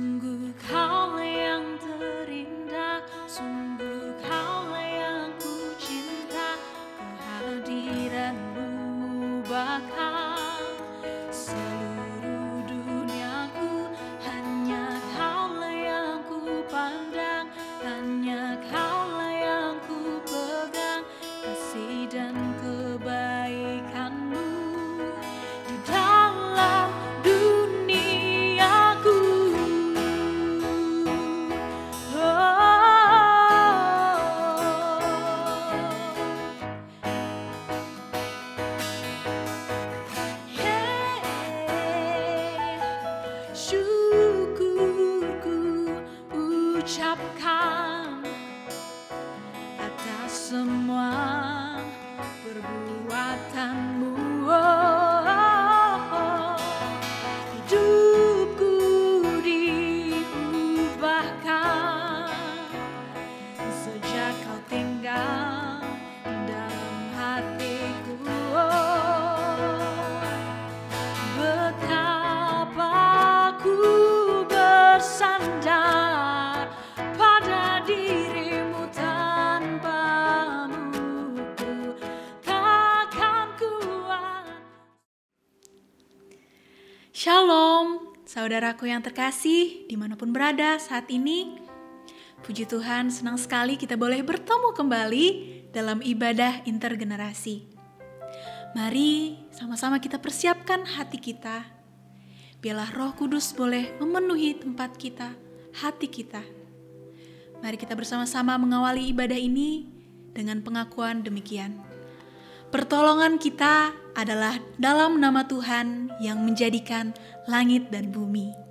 Sungguh kaulah yang terindah, sungguh kaulah yang ku cinta. Kehadiranmu bakal seluruh duniaku. Hanya kaulah yang ku pandang, hanya kaulah yang ku pegang. Kasih dan kebaikanmu di dalam duniaku. Syukurku ucapkan atas semua perbuatanmu. Hidupku diubahkan sejak kau tinggal dalam hatiku. Betapa ku bersandar pada dirimu, tanpamu ku takkan kuat. Shalom, saudaraku yang terkasih, dimanapun berada saat ini. Puji Tuhan, senang sekali kita boleh bertemu kembali dalam ibadah intergenerasi. Mari sama-sama kita persiapkan hati kita. Biarlah Roh Kudus boleh memenuhi tempat kita, hati kita. Mari kita bersama-sama mengawali ibadah ini dengan pengakuan demikian. Pertolongan kita adalah dalam nama Tuhan yang menjadikan langit dan bumi.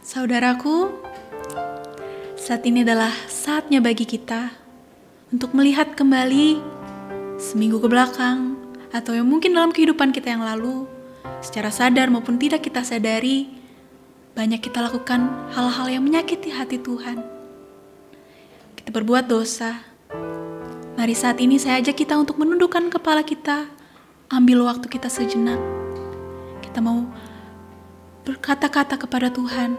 Saudaraku, saat ini adalah saatnya bagi kita untuk melihat kembali seminggu ke belakang atau yang mungkin dalam kehidupan kita yang lalu, secara sadar maupun tidak kita sadari, banyak kita lakukan hal-hal yang menyakiti hati Tuhan. Kita berbuat dosa. Mari saat ini saya ajak kita untuk menundukkan kepala kita, ambil waktu kita sejenak. Kita mau berkata-kata kepada Tuhan,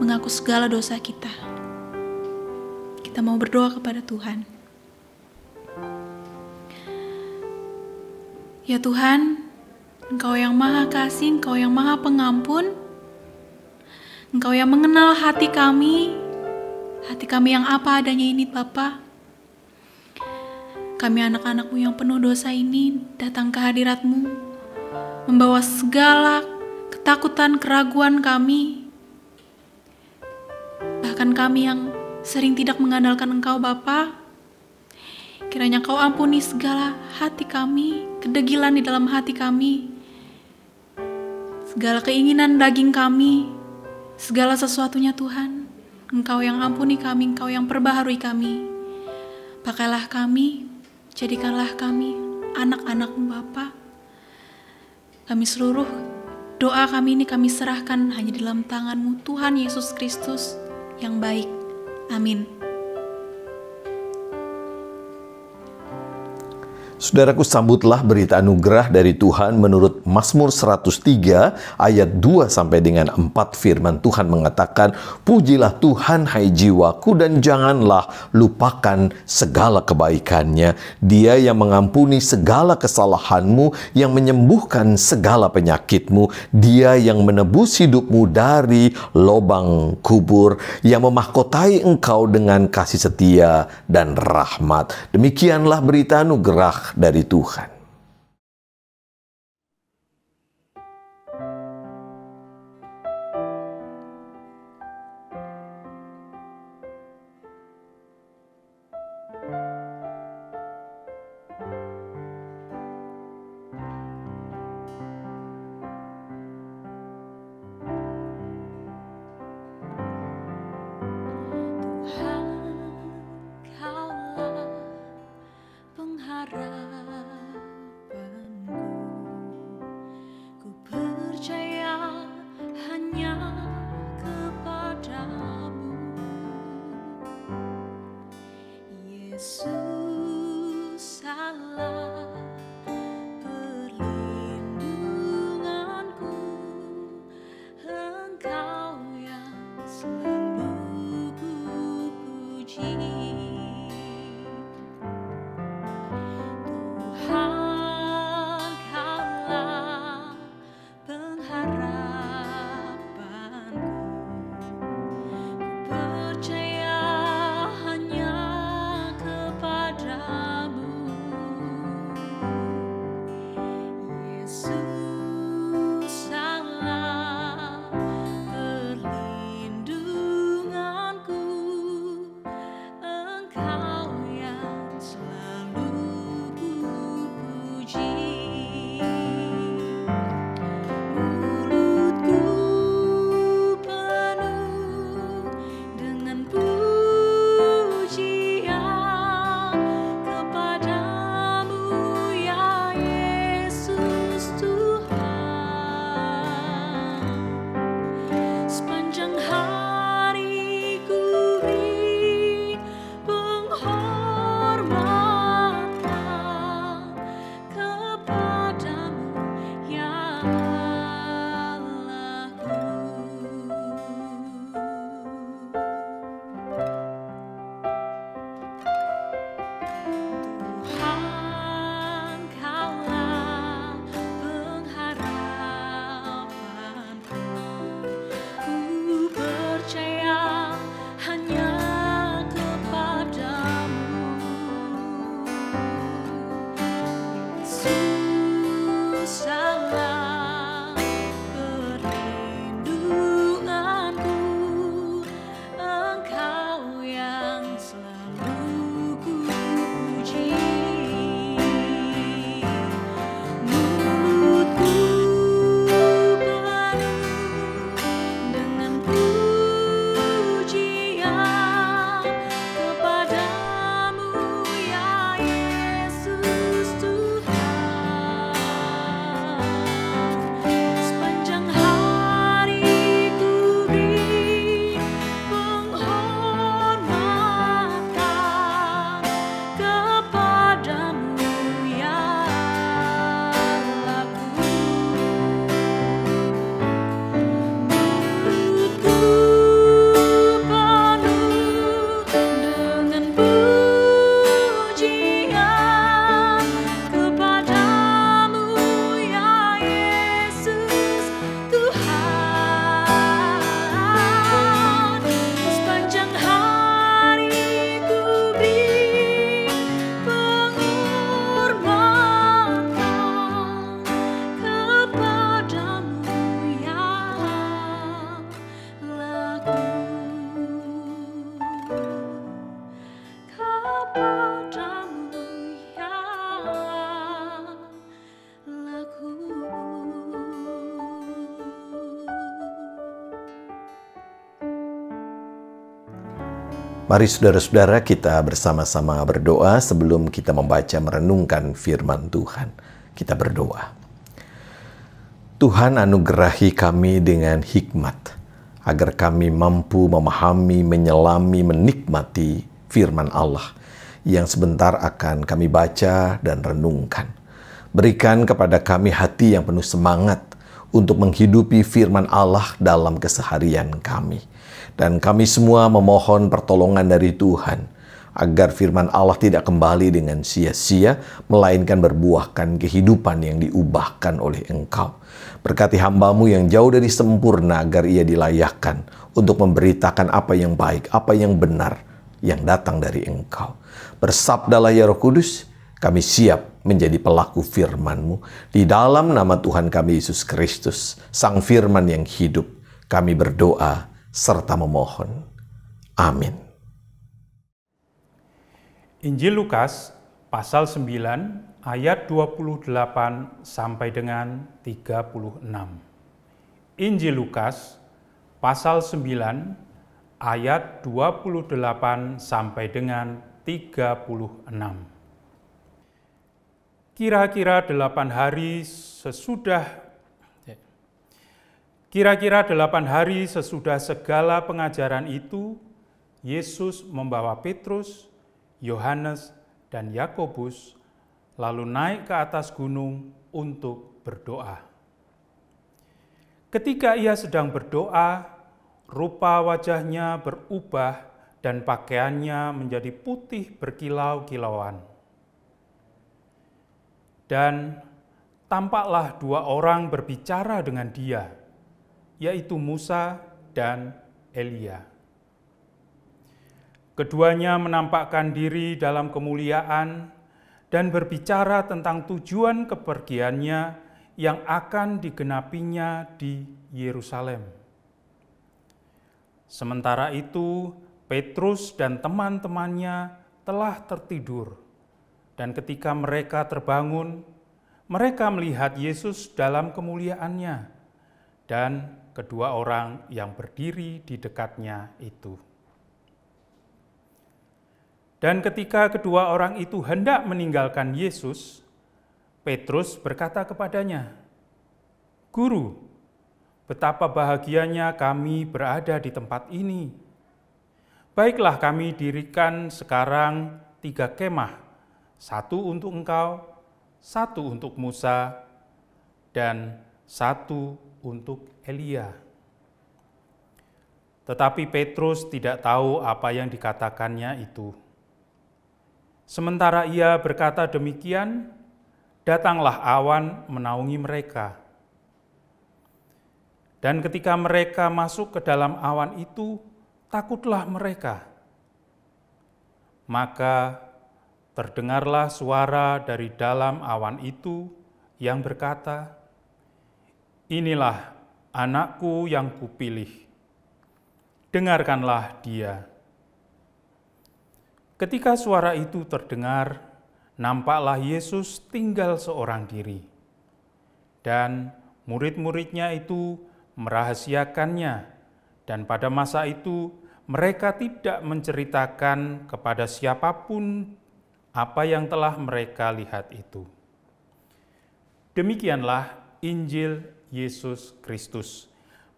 mengaku segala dosa kita. Kita mau berdoa kepada Tuhan. Ya Tuhan, Engkau yang Maha Kasih, Engkau yang Maha Pengampun, Engkau yang mengenal hati kami yang apa adanya ini Bapa. Kami anak-anak-Mu yang penuh dosa ini datang ke hadirat-Mu, membawa segala ketakutan, keraguan kami, bahkan kami yang sering tidak mengandalkan Engkau Bapa. Kiranya Kau ampuni segala hati kami, kedegilan di dalam hati kami, segala keinginan daging kami, segala sesuatunya Tuhan. Engkau yang ampuni kami, Engkau yang perbaharui kami. Pakailah kami, jadikanlah kami anak-anak-Mu Bapa. Kami seluruh doa kami ini kami serahkan hanya di dalam tangan-Mu Tuhan Yesus Kristus yang baik. Amin. Saudaraku, sambutlah berita anugerah dari Tuhan menurut Mazmur 103 ayat 2 sampai dengan 4. Firman Tuhan mengatakan, "Pujilah Tuhan hai jiwaku dan janganlah lupakan segala kebaikannya. Dia yang mengampuni segala kesalahanmu, yang menyembuhkan segala penyakitmu. Dia yang menebus hidupmu dari lobang kubur, yang memahkotai engkau dengan kasih setia dan rahmat." Demikianlah berita anugerah dari Tuhan. Tuhan, Kaulah pengharapan Mari saudara-saudara kita bersama-sama berdoa sebelum kita membaca merenungkan firman Tuhan. Kita berdoa. Tuhan anugerahi kami dengan hikmat, agar kami mampu memahami, menyelami, menikmati firman Allah yang sebentar akan kami baca dan renungkan. Berikan kepada kami hati yang penuh semangat untuk menghidupi firman Allah dalam keseharian kami. Dan kami semua memohon pertolongan dari Tuhan, agar firman Allah tidak kembali dengan sia-sia, melainkan berbuahkan kehidupan yang diubahkan oleh Engkau. Berkati hamba-Mu yang jauh dari sempurna, agar ia dilayakkan untuk memberitakan apa yang baik, apa yang benar, yang datang dari Engkau. Bersabdalah ya Roh Kudus, kami siap menjadi pelaku firman-Mu. Di dalam nama Tuhan kami Yesus Kristus, Sang Firman yang hidup, kami berdoa serta memohon. Amin. Injil Lukas pasal 9 ayat 28 sampai dengan 36. Injil Lukas pasal 9 ayat 28 sampai dengan 36. Kira-kira 8 hari sesudah segala pengajaran itu, Yesus membawa Petrus, Yohanes, dan Yakobus lalu naik ke atas gunung untuk berdoa. Ketika ia sedang berdoa, rupa wajahnya berubah dan pakaiannya menjadi putih berkilau-kilauan. Dan tampaklah 2 orang berbicara dengan dia, yaitu Musa dan Elia. Keduanya menampakkan diri dalam kemuliaan dan berbicara tentang tujuan kepergiannya yang akan digenapinya di Yerusalem. Sementara itu, Petrus dan teman-temannya telah tertidur, dan ketika mereka terbangun, mereka melihat Yesus dalam kemuliaannya dan kedua orang yang berdiri di dekatnya itu. Dan ketika kedua orang itu hendak meninggalkan Yesus, Petrus berkata kepadanya, "Guru, betapa bahagianya kami berada di tempat ini. Baiklah kami dirikan sekarang 3 kemah, 1 untuk engkau, 1 untuk Musa, dan 1 untuk Elia." Tetapi Petrus tidak tahu apa yang dikatakannya itu. Sementara ia berkata demikian, datanglah awan menaungi mereka. Dan ketika mereka masuk ke dalam awan itu, takutlah mereka. Maka terdengarlah suara dari dalam awan itu yang berkata, "Inilah anakku yang kupilih, dengarkanlah dia." Ketika suara itu terdengar, nampaklah Yesus tinggal seorang diri. Dan murid-muridnya itu merahasiakannya, dan pada masa itu mereka tidak menceritakan kepada siapapun apa yang telah mereka lihat itu. Demikianlah Injil Yesus Kristus.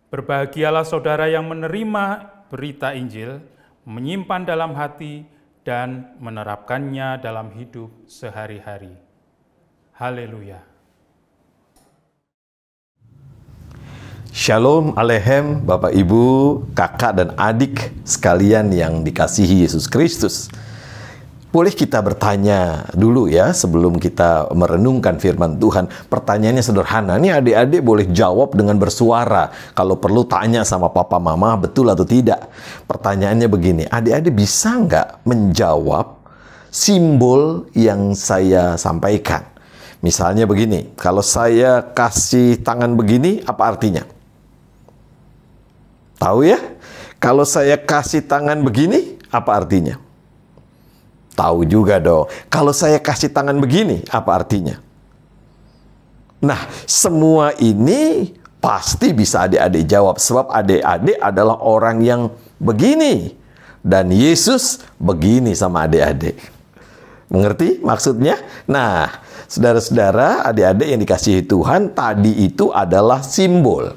Berbahagialah saudara yang menerima berita Injil, menyimpan dalam hati, dan menerapkannya dalam hidup sehari-hari. Haleluya. Shalom Aleichem, Bapak Ibu, kakak dan adik sekalian yang dikasihi Yesus Kristus. Boleh kita bertanya dulu ya sebelum kita merenungkan firman Tuhan. Pertanyaannya sederhana, ini adik-adik boleh jawab dengan bersuara. Kalau perlu tanya sama papa mama betul atau tidak. Pertanyaannya begini, adik-adik bisa nggak menjawab simbol yang saya sampaikan? Misalnya begini, kalau saya kasih tangan begini, apa artinya? Tahu ya? Kalau saya kasih tangan begini, apa artinya? Tahu juga dong. Kalau saya kasih tangan begini, apa artinya? Nah, semua ini pasti bisa adik-adik jawab. Sebab adik-adik adalah orang yang begini. Dan Yesus begini sama adik-adik. Mengerti maksudnya? Nah, saudara-saudara, adik-adik yang dikasihi Tuhan, tadi itu adalah simbol.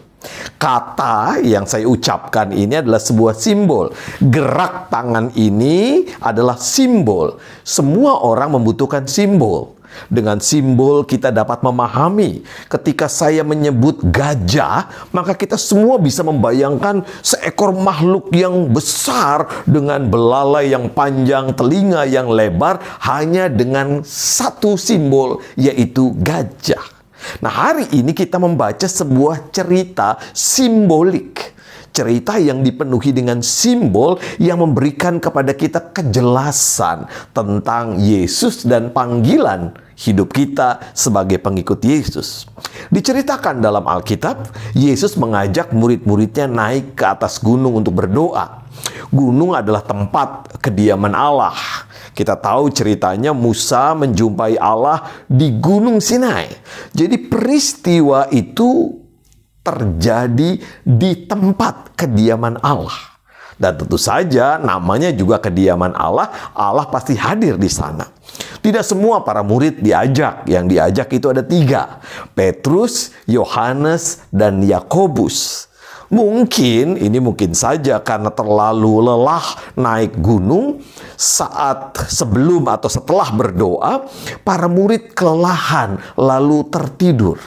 Kata yang saya ucapkan ini adalah sebuah simbol. Gerak tangan ini adalah simbol. Semua orang membutuhkan simbol. Dengan simbol kita dapat memahami. Ketika saya menyebut gajah, maka kita semua bisa membayangkan seekor makhluk yang besar dengan belalai yang panjang, telinga yang lebar, hanya dengan satu simbol, yaitu gajah. Nah, hari ini kita membaca sebuah cerita simbolik. Cerita yang dipenuhi dengan simbol yang memberikan kepada kita kejelasan tentang Yesus dan panggilan hidup kita sebagai pengikut Yesus. Diceritakan dalam Alkitab, Yesus mengajak murid-muridnya naik ke atas gunung untuk berdoa. Gunung adalah tempat kediaman Allah. Kita tahu ceritanya Musa menjumpai Allah di Gunung Sinai. Jadi peristiwa itu terjadi di tempat kediaman Allah. Dan tentu saja namanya juga kediaman Allah, Allah pasti hadir di sana. Tidak semua para murid diajak, yang diajak itu ada 3. Petrus, Yohanes, dan Yakobus. Mungkin saja karena terlalu lelah naik gunung, saat sebelum atau setelah berdoa, para murid kelelahan lalu tertidur.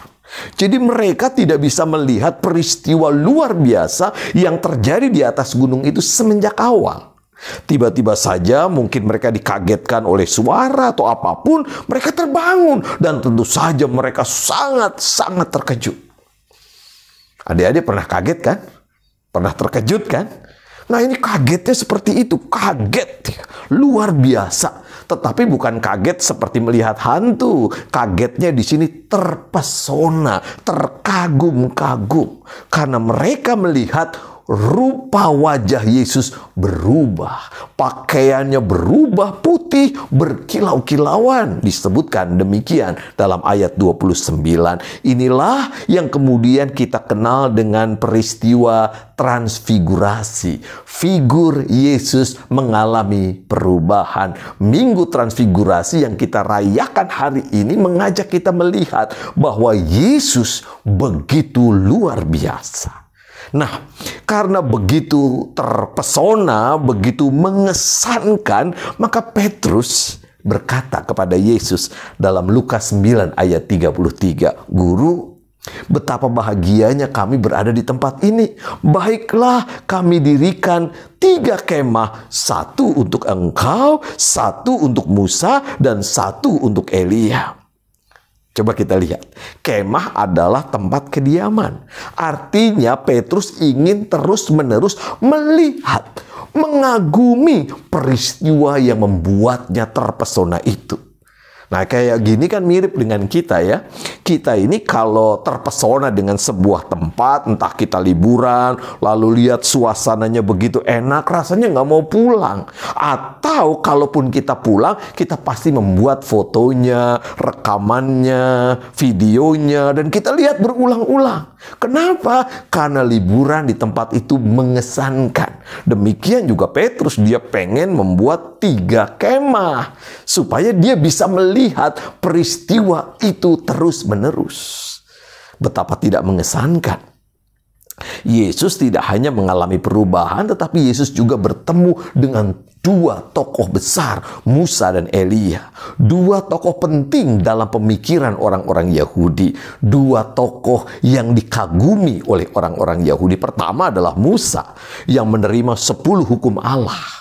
Jadi mereka tidak bisa melihat peristiwa luar biasa yang terjadi di atas gunung itu semenjak awal. Tiba-tiba saja mungkin mereka dikagetkan oleh suara atau apapun, mereka terbangun dan tentu saja mereka sangat-sangat terkejut. Adik-adik pernah kaget kan? Pernah terkejut kan? Nah, ini kagetnya seperti itu, kaget luar biasa. Tetapi bukan kaget seperti melihat hantu. Kagetnya di sini terpesona, terkagum-kagum. Karena mereka melihat rupa wajah Yesus berubah. Pakaiannya berubah putih, berkilau-kilauan. Disebutkan demikian dalam ayat 29. Inilah yang kemudian kita kenal dengan peristiwa transfigurasi. Figur Yesus mengalami perubahan. Minggu transfigurasi yang kita rayakan hari ini mengajak kita melihat bahwa Yesus begitu luar biasa. Nah, karena begitu terpesona, begitu mengesankan, maka Petrus berkata kepada Yesus dalam Lukas 9 ayat 33, "Guru, betapa bahagianya kami berada di tempat ini. Baiklah kami dirikan 3 kemah, 1 untuk engkau, 1 untuk Musa, dan 1 untuk Elia." Coba kita lihat. Kemah adalah tempat kediaman. Artinya Petrus ingin terus-menerus melihat, mengagumi peristiwa yang membuatnya terpesona itu. Nah, kayak gini kan mirip dengan kita ya. Kita ini kalau terpesona dengan sebuah tempat, entah kita liburan, lalu lihat suasananya begitu enak, rasanya nggak mau pulang. Atau kalaupun kita pulang, kita pasti membuat fotonya, rekamannya, videonya, dan kita lihat berulang-ulang. Kenapa? Karena liburan di tempat itu mengesankan. Demikian juga Petrus, dia pengen membuat 3 kemah supaya dia bisa melihat peristiwa itu terus-menerus. Betapa tidak mengesankan. Yesus tidak hanya mengalami perubahan, tetapi Yesus juga bertemu dengan 2 tokoh besar, Musa dan Elia. 2 tokoh penting dalam pemikiran orang-orang Yahudi. 2 tokoh yang dikagumi oleh orang-orang Yahudi. Pertama adalah Musa yang menerima 10 hukum Allah.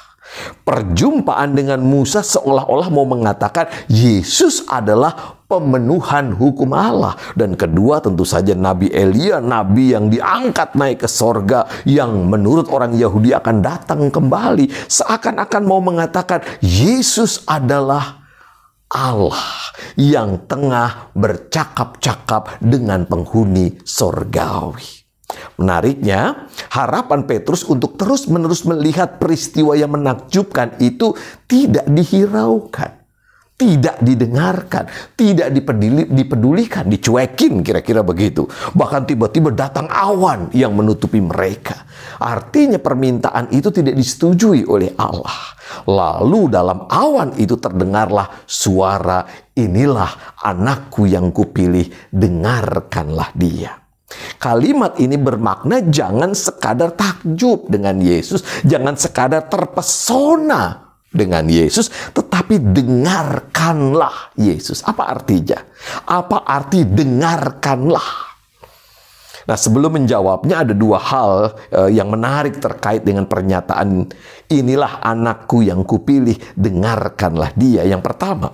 Perjumpaan dengan Musa seolah-olah mau mengatakan Yesus adalah pemenuhan hukum Allah. Dan kedua tentu saja Nabi Elia, nabi yang diangkat naik ke sorga, yang menurut orang Yahudi akan datang kembali. Seakan-akan mau mengatakan Yesus adalah Allah yang tengah bercakap-cakap dengan penghuni sorgawi. Menariknya, harapan Petrus untuk terus-menerus melihat peristiwa yang menakjubkan itu tidak dihiraukan. tidak didengarkan, tidak dipedulikan, dicuekin, kira-kira begitu. Bahkan tiba-tiba datang awan yang menutupi mereka. Artinya permintaan itu tidak disetujui oleh Allah. Lalu dalam awan itu terdengarlah suara, inilah anakku yang kupilih, dengarkanlah dia. Kalimat ini bermakna jangan sekadar takjub dengan Yesus, jangan sekadar terpesona dengan Yesus, tetapi dengarkanlah Yesus. Apa artinya? Apa arti dengarkanlah? Nah, sebelum menjawabnya ada dua hal yang menarik terkait dengan pernyataan inilah anakku yang kupilih, dengarkanlah dia. Yang pertama,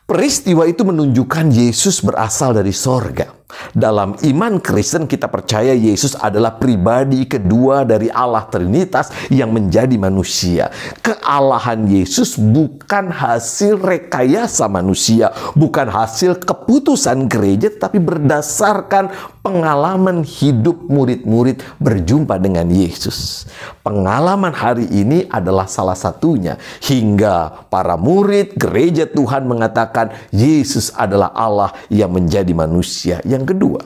peristiwa itu menunjukkan Yesus berasal dari sorga. Dalam iman Kristen kita percaya Yesus adalah pribadi kedua dari Allah Trinitas yang menjadi manusia. Kealahan Yesus bukan hasil rekayasa manusia, bukan hasil keputusan gereja, tapi berdasarkan pengalaman hidup murid-murid berjumpa dengan Yesus. Pengalaman hari ini adalah salah satunya, hingga para murid gereja Tuhan mengatakan Yesus adalah Allah yang menjadi manusia. Yang kedua,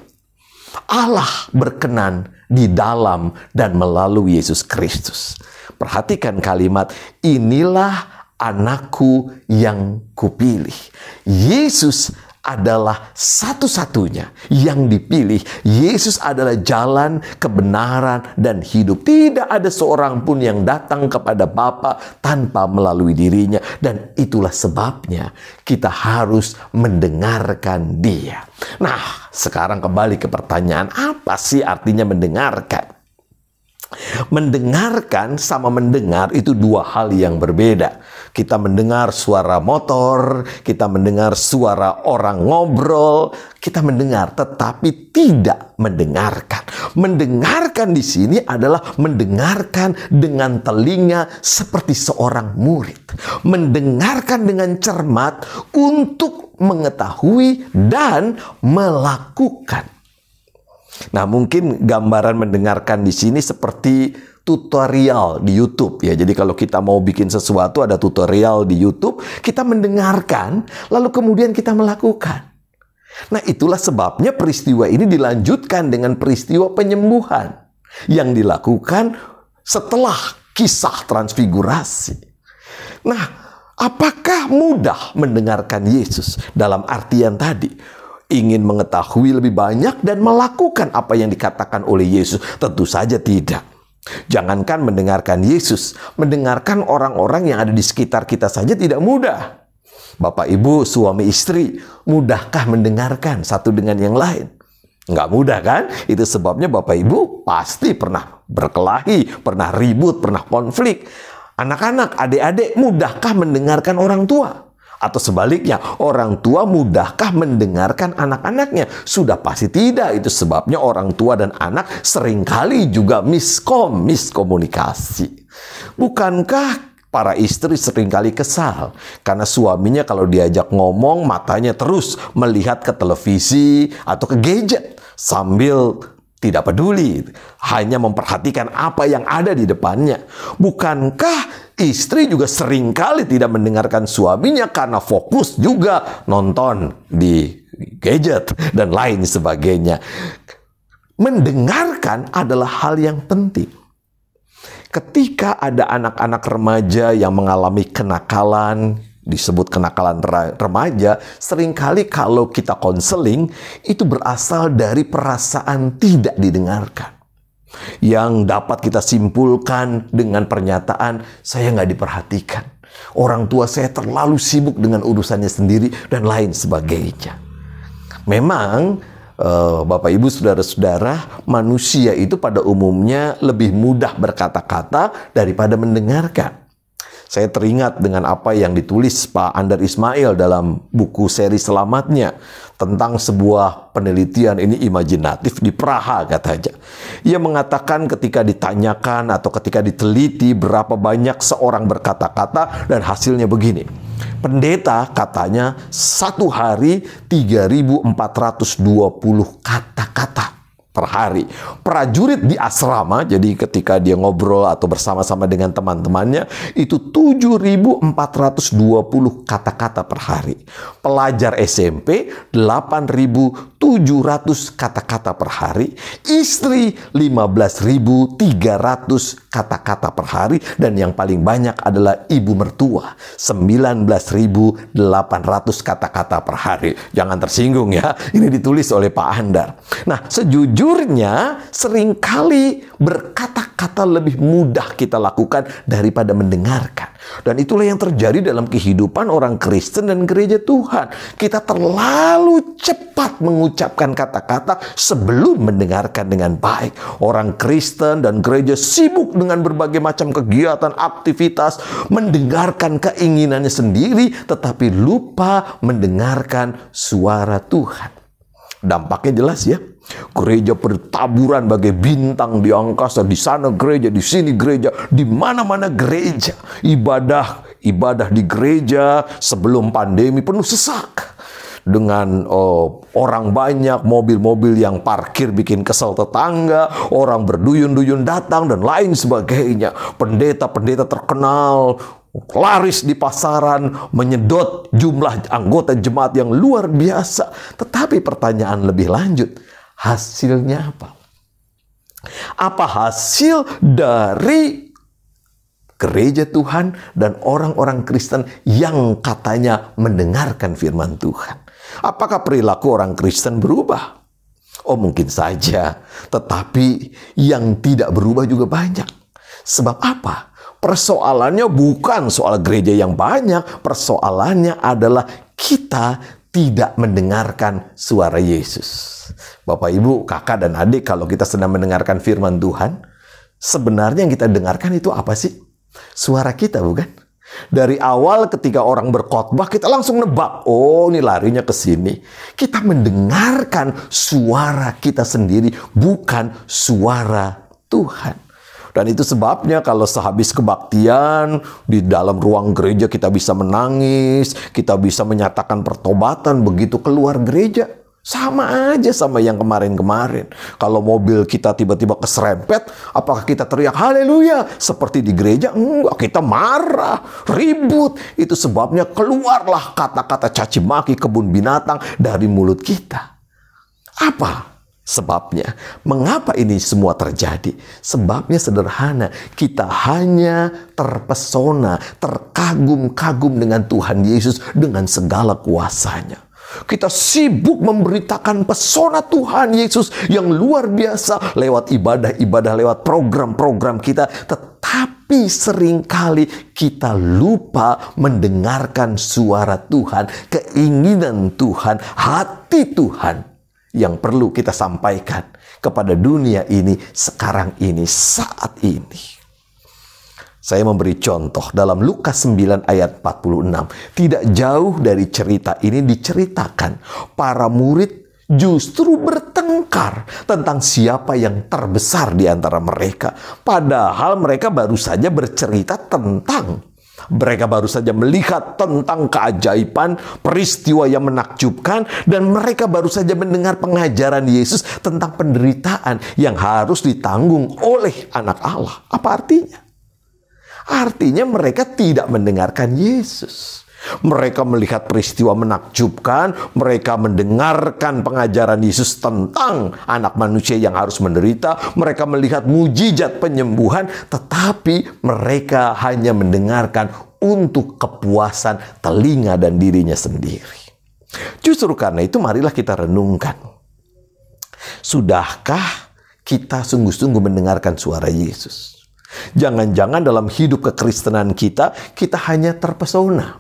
Allah berkenan di dalam dan melalui Yesus Kristus. Perhatikan kalimat, inilah anakku yang kupilih. Yesus adalah satu-satunya yang dipilih. Yesus adalah jalan, kebenaran, dan hidup. Tidak ada seorang pun yang datang kepada Bapa tanpa melalui dirinya. Dan itulah sebabnya kita harus mendengarkan Dia. Nah, sekarang kembali ke pertanyaan, apa sih artinya mendengarkan? Mendengarkan sama mendengar itu dua hal yang berbeda. Kita mendengar suara motor, kita mendengar suara orang ngobrol, kita mendengar tetapi tidak mendengarkan. Mendengarkan di sini adalah mendengarkan dengan telinga seperti seorang murid. Mendengarkan dengan cermat untuk mengetahui dan melakukan. Nah, mungkin gambaran mendengarkan di sini seperti tutorial di YouTube ya. Jadi kalau kita mau bikin sesuatu ada tutorial di YouTube, kita mendengarkan lalu kemudian kita melakukan. Nah, itulah sebabnya peristiwa ini dilanjutkan dengan peristiwa penyembuhan yang dilakukan setelah kisah transfigurasi. Nah, apakah mudah mendengarkan Yesus dalam artian tadi? Ingin mengetahui lebih banyak dan melakukan apa yang dikatakan oleh Yesus? Tentu saja tidak. Jangankan mendengarkan Yesus, mendengarkan orang-orang yang ada di sekitar kita saja tidak mudah. Bapak, ibu, suami, istri, mudahkah mendengarkan satu dengan yang lain? Nggak mudah kan? Itu sebabnya Bapak, ibu pasti pernah berkelahi, pernah ribut, pernah konflik. Anak-anak, adik-adik, mudahkah mendengarkan orang tua? Atau sebaliknya, orang tua mudahkah mendengarkan anak-anaknya? Sudah pasti tidak. Itu sebabnya orang tua dan anak seringkali juga miskomunikasi. Bukankah para istri seringkali kesal karena suaminya kalau diajak ngomong matanya terus melihat ke televisi atau ke gadget sambil tidak peduli, hanya memperhatikan apa yang ada di depannya? Bukankah istri juga seringkali tidak mendengarkan suaminya karena fokus juga nonton di gadget dan lain sebagainya? Mendengarkan adalah hal yang penting. Ketika ada anak-anak remaja yang mengalami kenakalan, disebut kenakalan remaja, seringkali kalau kita konseling, itu berasal dari perasaan tidak didengarkan. Yang dapat kita simpulkan dengan pernyataan, saya nggak diperhatikan. Orang tua saya terlalu sibuk dengan urusannya sendiri, dan lain sebagainya. Memang, Bapak, Ibu, Saudara-saudara, manusia itu pada umumnya lebih mudah berkata-kata daripada mendengarkan. Saya teringat dengan apa yang ditulis Pak Andar Ismail dalam buku seri Selamatnya tentang sebuah penelitian ini imajinatif di Praha katanya. Ia mengatakan ketika ditanyakan atau ketika diteliti berapa banyak seorang berkata-kata dan hasilnya begini. Pendeta katanya satu hari 3.420 kata-kata. per hari. Prajurit di asrama, jadi ketika dia ngobrol atau bersama-sama dengan teman-temannya, itu 7.420 kata-kata per hari. Pelajar SMP, 8.700 kata-kata per hari. Istri, 15.300 kata-kata per hari. Dan yang paling banyak adalah ibu mertua, 19.800 kata-kata per hari. Jangan tersinggung ya, ini ditulis oleh Pak Andar. Nah, sejujurnya seringkali berkata-kata lebih mudah kita lakukan daripada mendengarkan. Dan itulah yang terjadi dalam kehidupan orang Kristen dan gereja Tuhan. Kita terlalu cepat mengucapkan kata-kata sebelum mendengarkan dengan baik. Orang Kristen dan gereja sibuk dengan berbagai macam kegiatan, aktivitas, mendengarkan keinginannya sendiri, tetapi lupa mendengarkan suara Tuhan. Dampaknya jelas ya. Gereja bertaburan bagai bintang di angkasa. Di sana gereja, di sini gereja, di mana-mana gereja. Ibadah di gereja sebelum pandemi penuh sesak. Dengan orang banyak, mobil-mobil yang parkir bikin kesel tetangga, orang berduyun-duyun datang dan lain sebagainya. Pendeta-pendeta terkenal laris di pasaran, menyedot jumlah anggota jemaat yang luar biasa. Tetapi pertanyaan lebih lanjut, hasilnya apa? Apa hasil dari gereja Tuhan dan orang-orang Kristen yang katanya mendengarkan firman Tuhan? Apakah perilaku orang Kristen berubah? Oh, mungkin saja. Tetapi yang tidak berubah juga banyak. Sebab apa? Persoalannya bukan soal gereja yang banyak. Persoalannya adalah kita tidak mendengarkan suara Yesus. Bapak, Ibu, kakak, dan adik, kalau kita sedang mendengarkan firman Tuhan, sebenarnya yang kita dengarkan itu apa sih? Suara kita, bukan? Dari awal ketika orang berkhotbah, kita langsung nebak, oh ini larinya ke sini. Kita mendengarkan suara kita sendiri, bukan suara Tuhan. Dan itu sebabnya kalau sehabis kebaktian, di dalam ruang gereja kita bisa menangis, kita bisa menyatakan pertobatan, begitu keluar gereja. Sama aja sama yang kemarin-kemarin. Kalau mobil kita tiba-tiba keserempet, apakah kita teriak haleluya? Seperti di gereja? Enggak, kita marah, ribut. Itu sebabnya keluarlah kata-kata caci maki, kebun binatang dari mulut kita. Apa sebabnya? Mengapa ini semua terjadi? Sebabnya sederhana. Kita hanya terpesona, terkagum-kagum dengan Tuhan Yesus dengan segala kuasanya. Kita sibuk memberitakan pesona Tuhan Yesus yang luar biasa lewat ibadah-ibadah, lewat program-program kita. Tetapi seringkali kita lupa mendengarkan suara Tuhan, keinginan Tuhan, hati Tuhan yang perlu kita sampaikan kepada dunia ini sekarang ini, saat ini. Saya memberi contoh dalam Lukas 9 ayat 46. Tidak jauh dari cerita ini diceritakan para murid justru bertengkar tentang siapa yang terbesar di antara mereka. Padahal mereka baru saja bercerita mereka baru saja melihat tentang keajaiban, peristiwa yang menakjubkan, dan mereka baru saja mendengar pengajaran Yesus tentang penderitaan yang harus ditanggung oleh anak Allah. Apa artinya? Artinya mereka tidak mendengarkan Yesus. Mereka melihat peristiwa menakjubkan, mereka mendengarkan pengajaran Yesus tentang anak manusia yang harus menderita, mereka melihat mujizat penyembuhan, tetapi mereka hanya mendengarkan untuk kepuasan telinga dan dirinya sendiri. Justru karena itu marilah kita renungkan. Sudahkah kita sungguh-sungguh mendengarkan suara Yesus? Jangan-jangan dalam hidup kekristenan kita hanya terpesona.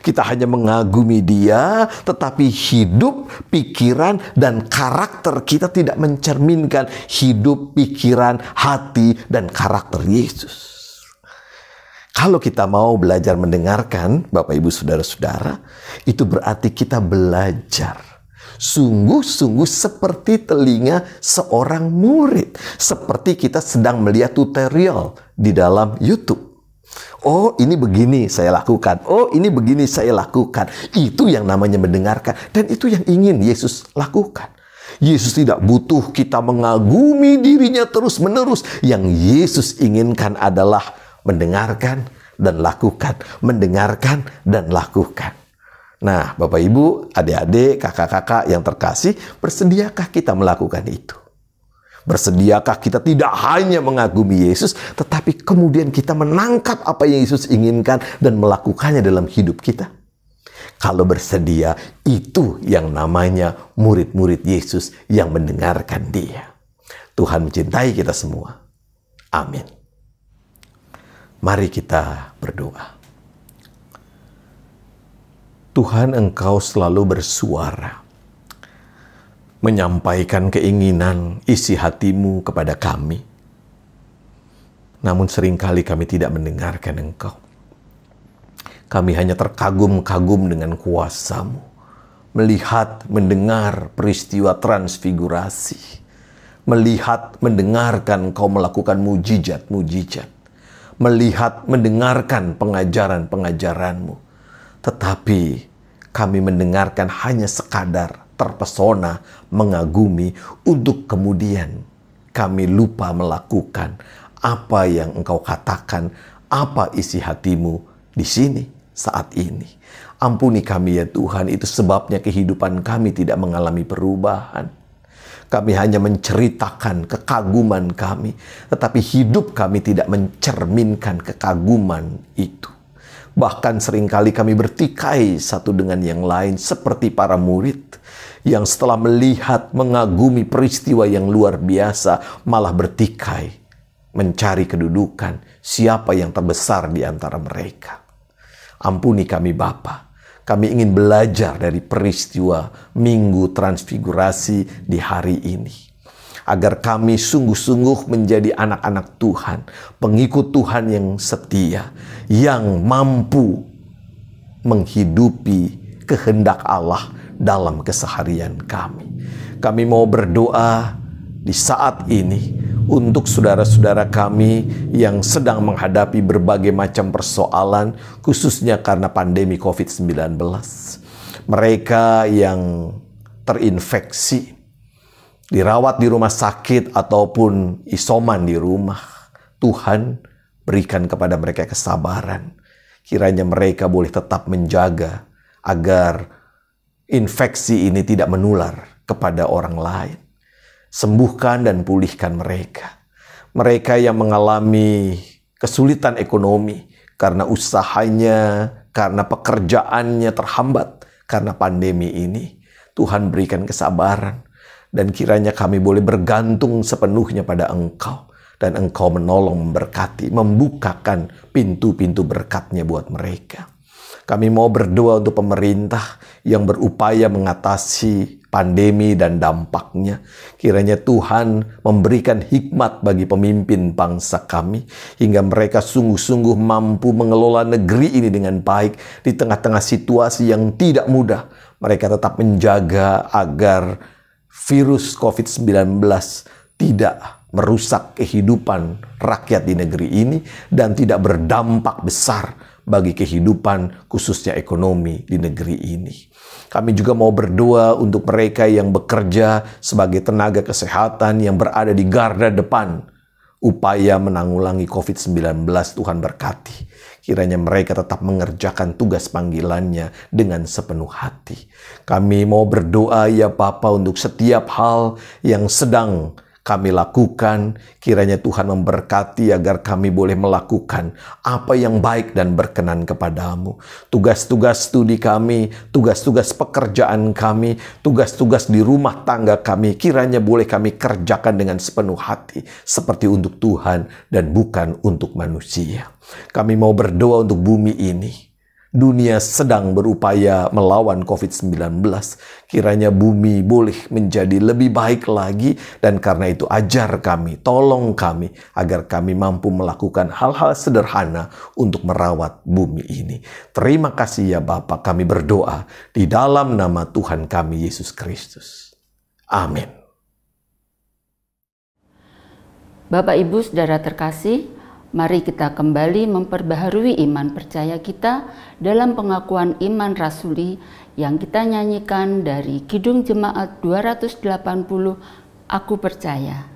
Kita hanya mengagumi Dia, tetapi hidup, pikiran, dan karakter kita tidak mencerminkan hidup, pikiran, hati, dan karakter Yesus. Kalau kita mau belajar mendengarkan, Bapak, Ibu, Saudara-saudara, itu berarti kita belajar sungguh-sungguh seperti telinga seorang murid. Seperti kita sedang melihat tutorial di dalam YouTube. Oh, ini begini saya lakukan. Oh, ini begini saya lakukan. Itu yang namanya mendengarkan. Dan itu yang ingin Yesus lakukan. Yesus tidak butuh kita mengagumi dirinya terus-menerus. Yang Yesus inginkan adalah mendengarkan dan lakukan. Mendengarkan dan lakukan. Nah, Bapak Ibu, adik-adik, kakak-kakak yang terkasih, bersediakah kita melakukan itu? Bersediakah kita tidak hanya mengagumi Yesus, tetapi kemudian kita menangkap apa yang Yesus inginkan dan melakukannya dalam hidup kita? Kalau bersedia, itu yang namanya murid-murid Yesus yang mendengarkan Dia. Tuhan mencintai kita semua. Amin. Mari kita berdoa. Tuhan, Engkau selalu bersuara, menyampaikan keinginan isi hatimu kepada kami. Namun seringkali kami tidak mendengarkan Engkau. Kami hanya terkagum-kagum dengan kuasa-Mu, melihat, mendengar peristiwa transfigurasi, melihat, mendengarkan Engkau melakukan mujizat-mujizat, melihat, mendengarkan pengajaran-pengajaran-Mu. Tetapi kami mendengarkan hanya sekadar terpesona, mengagumi, untuk kemudian kami lupa melakukan apa yang Engkau katakan, apa isi hatimu di sini saat ini. Ampuni kami ya Tuhan, itu sebabnya kehidupan kami tidak mengalami perubahan. Kami hanya menceritakan kekaguman kami, tetapi hidup kami tidak mencerminkan kekaguman itu. Bahkan seringkali kami bertikai satu dengan yang lain seperti para murid yang setelah melihat, mengagumi peristiwa yang luar biasa, malah bertikai, mencari kedudukan siapa yang terbesar di antara mereka. Ampuni kami Bapa, kami ingin belajar dari peristiwa Minggu Transfigurasi di hari ini, agar kami sungguh-sungguh menjadi anak-anak Tuhan, pengikut Tuhan yang setia, yang mampu menghidupi kehendak Allah dalam keseharian kami. Kami mau berdoa di saat ini untuk saudara-saudara kami yang sedang menghadapi berbagai macam persoalan, khususnya karena pandemi COVID-19. Mereka yang terinfeksi, dirawat di rumah sakit ataupun isoman di rumah, Tuhan berikan kepada mereka kesabaran. Kiranya mereka boleh tetap menjaga agar infeksi ini tidak menular kepada orang lain. Sembuhkan dan pulihkan mereka. Mereka yang mengalami kesulitan ekonomi karena usahanya, karena pekerjaannya terhambat karena pandemi ini. Tuhan berikan kesabaran. Dan kiranya kami boleh bergantung sepenuhnya pada Engkau. Dan Engkau menolong, memberkati, membukakan pintu-pintu berkat-Nya buat mereka. Kami mau berdoa untuk pemerintah yang berupaya mengatasi pandemi dan dampaknya. Kiranya Tuhan memberikan hikmat bagi pemimpin bangsa kami, hingga mereka sungguh-sungguh mampu mengelola negeri ini dengan baik di tengah-tengah situasi yang tidak mudah. Mereka tetap menjaga agar virus COVID-19 tidak merusak kehidupan rakyat di negeri ini dan tidak berdampak besar bagi kehidupan khususnya ekonomi di negeri ini. Kami juga mau berdoa untuk mereka yang bekerja sebagai tenaga kesehatan yang berada di garda depan upaya menanggulangi COVID-19. Tuhan berkati. Kiranya mereka tetap mengerjakan tugas panggilannya dengan sepenuh hati. Kami mau berdoa ya Bapa untuk setiap hal yang sedang kami lakukan. Kiranya Tuhan memberkati agar kami boleh melakukan apa yang baik dan berkenan kepadamu. Tugas-tugas studi kami, tugas-tugas pekerjaan kami, tugas-tugas di rumah tangga kami, kiranya boleh kami kerjakan dengan sepenuh hati, seperti untuk Tuhan dan bukan untuk manusia. Kami mau berdoa untuk bumi ini. Dunia sedang berupaya melawan COVID-19. Kiranya bumi boleh menjadi lebih baik lagi. Dan karena itu ajar kami, tolong kami, agar kami mampu melakukan hal-hal sederhana untuk merawat bumi ini. Terima kasih ya Bapa, kami berdoa di dalam nama Tuhan kami Yesus Kristus. Amin. Bapak Ibu Saudara terkasih, Mari kita kembali memperbaharui iman percaya kita dalam pengakuan iman rasuli yang kita nyanyikan dari Kidung Jemaat 280, Aku Percaya.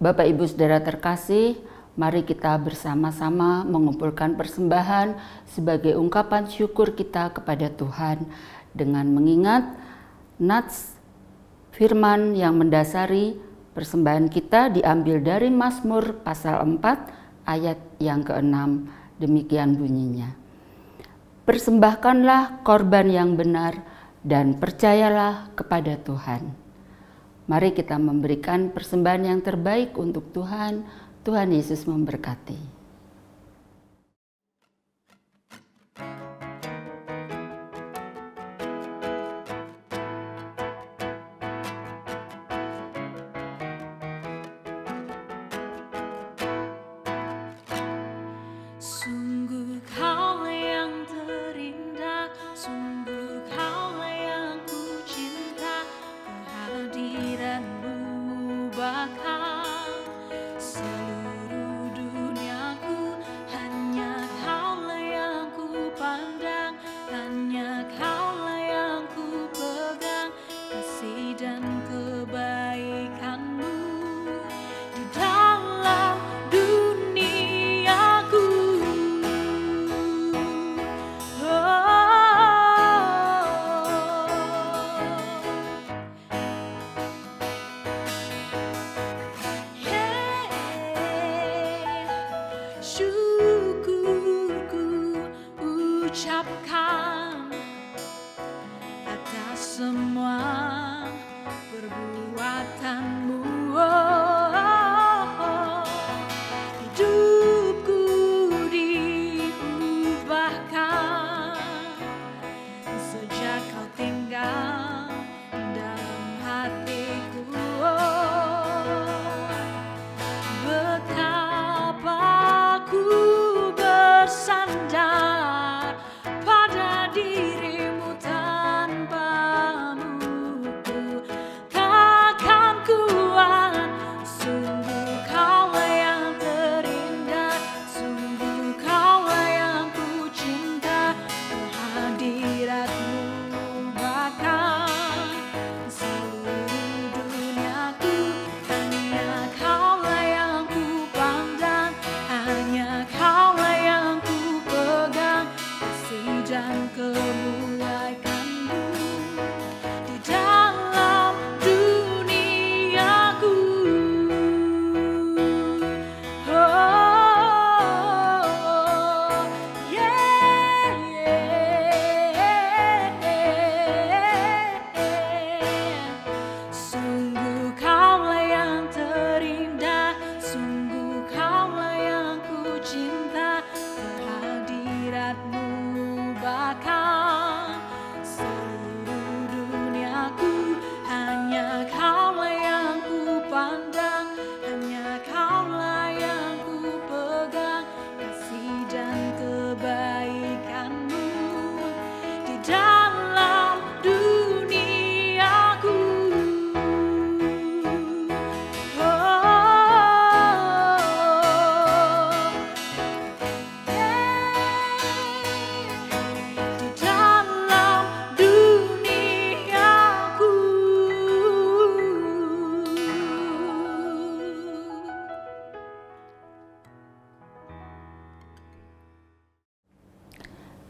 Bapak Ibu Saudara terkasih, mari kita bersama-sama mengumpulkan persembahan sebagai ungkapan syukur kita kepada Tuhan dengan mengingat nats firman yang mendasari persembahan kita diambil dari Mazmur pasal 4 ayat yang ke-6. Demikian bunyinya. Persembahkanlah korban yang benar dan percayalah kepada Tuhan. Mari kita memberikan persembahan yang terbaik untuk Tuhan. Tuhan Yesus memberkati. Sungguh Kaulah yang terindah, sungguh Kaulah yang ku cinta, kehadiran-Mu bakal seluruh duniaku. Hanya Kaulah yang ku pandang, hanya Kaulah yang ku pegang, kasih dan kebaikan-Mu di dalam duniaku.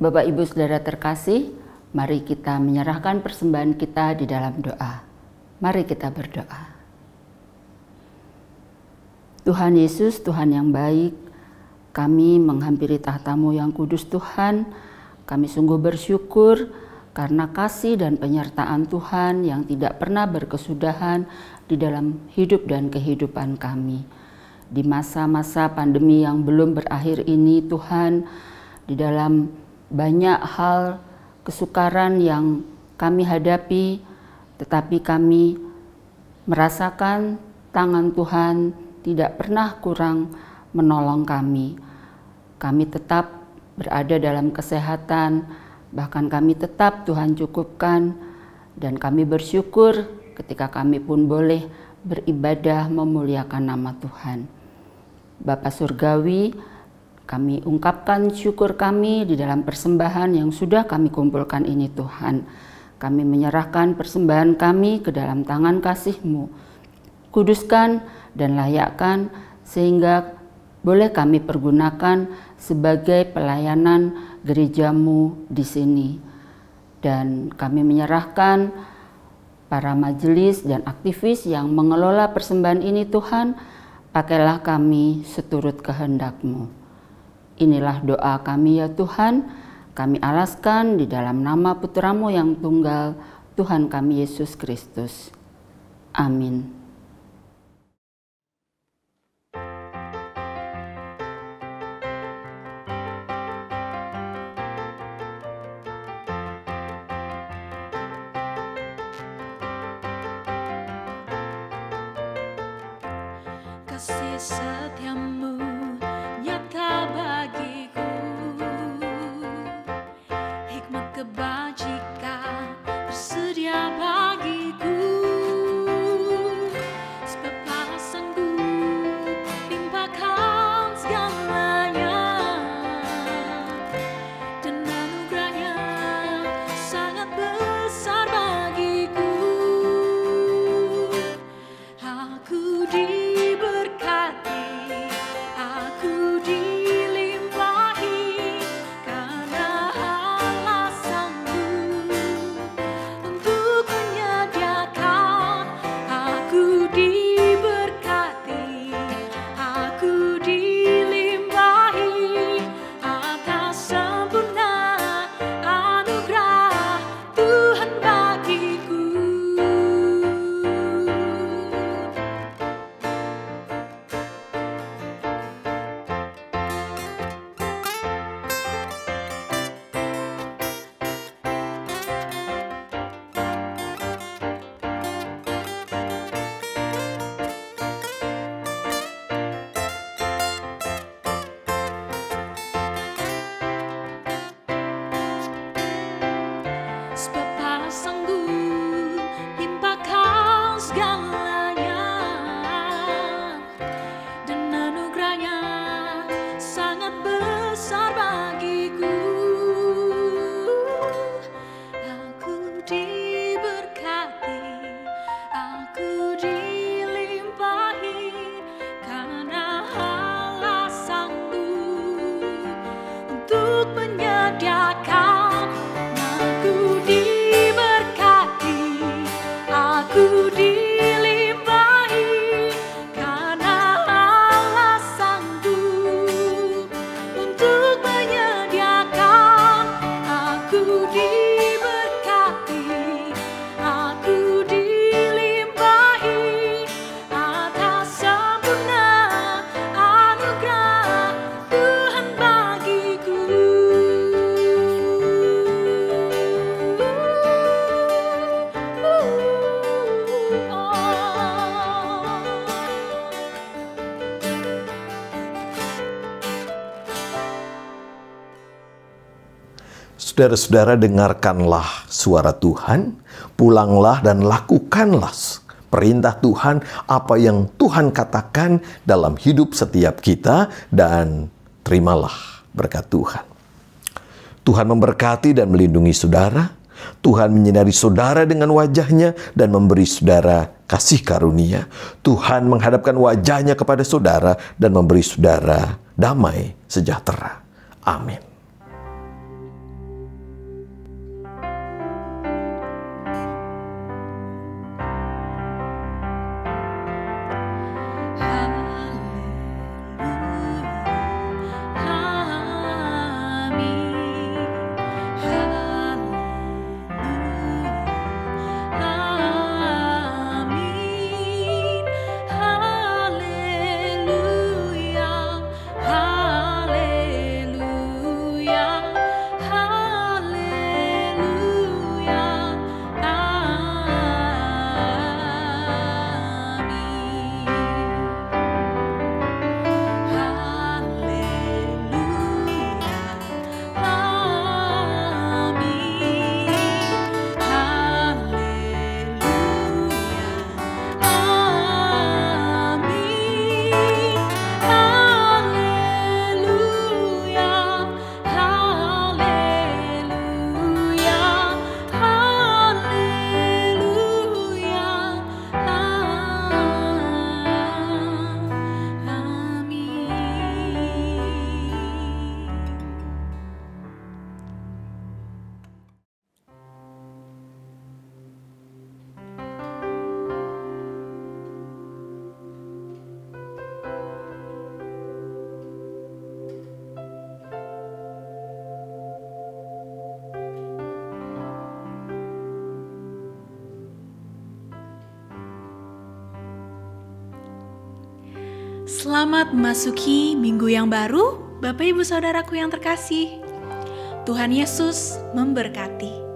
Bapak Ibu Saudara terkasih, mari kita menyerahkan persembahan kita di dalam doa. Mari kita berdoa. Tuhan Yesus, Tuhan yang baik, kami menghampiri tahta-Mu yang kudus Tuhan. Kami sungguh bersyukur karena kasih dan penyertaan Tuhan yang tidak pernah berkesudahan di dalam hidup dan kehidupan kami. Di masa-masa pandemi yang belum berakhir ini Tuhan, di dalam banyak hal kesukaran yang kami hadapi, tetapi kami merasakan tangan Tuhan tidak pernah kurang menolong kami. Kami tetap berada dalam kesehatan, bahkan kami tetap Tuhan cukupkan, dan kami bersyukur ketika kami pun boleh beribadah memuliakan nama Tuhan. Bapa Surgawi, kami ungkapkan syukur kami di dalam persembahan yang sudah kami kumpulkan ini Tuhan. Kami menyerahkan persembahan kami ke dalam tangan kasih-Mu. Kuduskan dan layakkan sehingga boleh kami pergunakan sebagai pelayanan gereja-Mu di sini. Dan kami menyerahkan para majelis dan aktivis yang mengelola persembahan ini Tuhan, pakailah kami seturut kehendak-Mu. Inilah doa kami ya Tuhan, kami alaskan di dalam nama Putra-Mu yang tunggal, Tuhan kami Yesus Kristus. Amin. Kasih setia-Mu nyata bagiku, hikmat kebajikan tersedia bagiku, sebab Allah sanggup limpahkan segalanya, dan anugerah-Nya sangat besar bagiku. Aku diberkati, aku dilimpahi, karena Allah sanggup untuk menyediakan. Aku diberkati, aku dilimpahi atas sempurna anugerah Tuhan bagiku. Sebab Allah sanggup limpahkan segalanya, dan anugerah-Nya sangat besar bagiku. Aku diberkati, aku dilimpahi, karena Allah sanggup untuk menyediakan. Aku diberkati, aku dilimpahi, karena Allah sanggup untuk menyediakan. Aku diberkati, aku dilimpahi atas sempurna anugerah Tuhan bagiku. Saudara-saudara, dengarkanlah suara Tuhan, pulanglah dan lakukanlah perintah Tuhan, apa yang Tuhan katakan dalam hidup setiap kita, dan terimalah berkat Tuhan. Tuhan memberkati dan melindungi saudara. Tuhan menyinari saudara dengan wajah-Nya dan memberi saudara kasih karunia. Tuhan menghadapkan wajah-Nya kepada saudara dan memberi saudara damai sejahtera. Amin. Selamat memasuki minggu yang baru, Bapak Ibu Saudaraku yang terkasih. Tuhan Yesus memberkati.